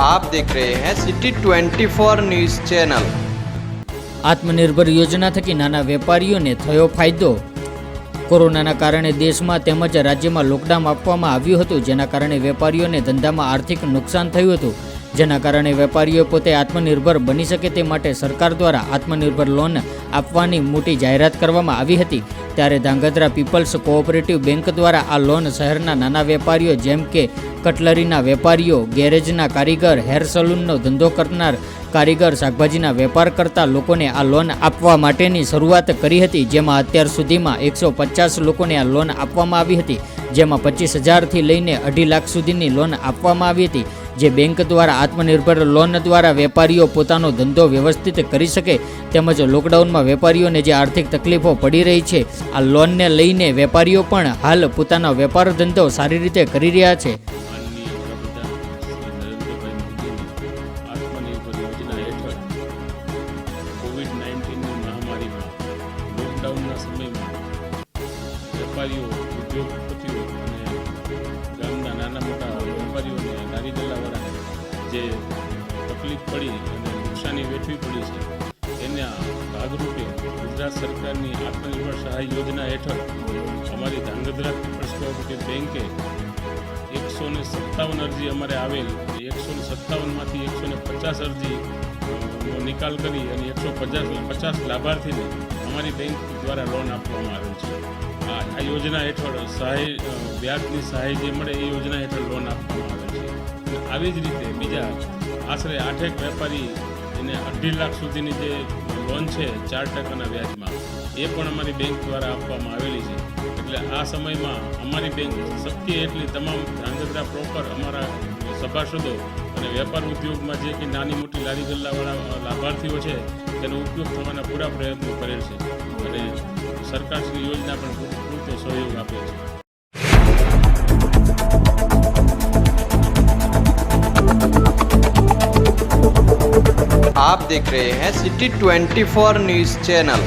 आप देख रहे हैं सिटी 24 न्यूज़ चैनल। आत्मनिर्भर योजना थकी नाना वेपारीओने थयो फायदो। कोरोनाना कारणे देशमां तेमज राज्यमां लॉकडाउन आपवामां आव्युं हतुं, जेना कारणे वेपारीओने धंधामां आर्थिक नुकसान थयुं हतुं, जेना कारणे वेपारीओ पोते आत्मनिर्भर बनी शके ते माटे सरकार द्वारा आत्मनिर्भर लोन आपवानी मोटी जाहेरात करवामां आवी हती। त्यारे धांगध्रा पीपल्स कोऑपरेटिव बैंक द्वारा आ लोन शहेरना नाना वेपारीओ जेम के कटलरीना वेपारीओ, गैरेजना कारीगर, हेर सलूननो धंधो करनार कारीगर, शाकभाजीना वेपार करता लोकोने आ लोन आपवा माटेनी शरूआत करी हती, जेमां अत्यार सुधीमां 150 लोकोने आ लोन आपवामां आवी हती, जेमां 25,000 थी लईने 2.5 लाख सुधीनी लोन आपवामां आवी हती। जे बैंक द्वारा आत्मनिर्भर लोन द्वारा वेपारीओ पोतानो धंधो व्यवस्थित करी सके તેમજ લોકડાઉનમાં વેપારીઓને જે આર્થિક તકલીફો પડી રહી છે, આ લોનને લઈને વેપારીઓ પણ હાલ પોતાનો વેપાર ધંધો સારી રીતે કરી રહ્યા છે। આત્મનિર્ભર યોજના હેઠળ કોવિડ-19ની મહામારીમાં લોકડાઉનના સમયમાં વેપારીઓ, ઉદ્યોગપતિઓ અને ગામના નાના મોટા વેપારીઓને લારી ગલ્લાવાળાને જે તકલીફ પડી અને નુકસાની વેઠવી પડી છે, તેના ભાગરૂપે ગુજરાત સરકારની આત્મનિર્ભર સહાય યોજના હેઠળ અમારી ધાંગધ્રા પીપલ્સ કોઓપરેટિવ બેન્કે 157 અરજી અમારે આવેલ, 157માંથી 150 અરજીનો નિકાલ કરી અને 150 લાભાર્થીને અમારી બેંક દ્વારા લોન આપવામાં આવેલ છે। આ યોજના હેઠળ સહાય, વ્યાજની સહાય જે મળે એ યોજના હેઠળ લોન આપવામાં આવેલ છે। આવી જ રીતે બીજા આશરે 8 વેપારી એને 2.5 લાખ સુધીની જે લોન છે 4% વ્યાજમાં, એ પણ અમારી બેંક દ્વારા આપવામાં આવેલી છે। એટલે આ સમયમાં અમારી બેંક શક્ય એટલી તમામ ધાંગધ્રા પ્રોપર અમારા સભાસદો અને વેપાર ઉદ્યોગમાં જે કે નાની મોટી લારી ગલ્લાવાળા લાભાર્થીઓ છે તેનો ઉપયોગ થવાના પૂરા પ્રયત્નો કરેલ છે અને સરકારની યોજના પણ પૂરતો સહયોગ આપે છે। आप देख रहे हैं सिटी 24 न्यूज़ चैनल।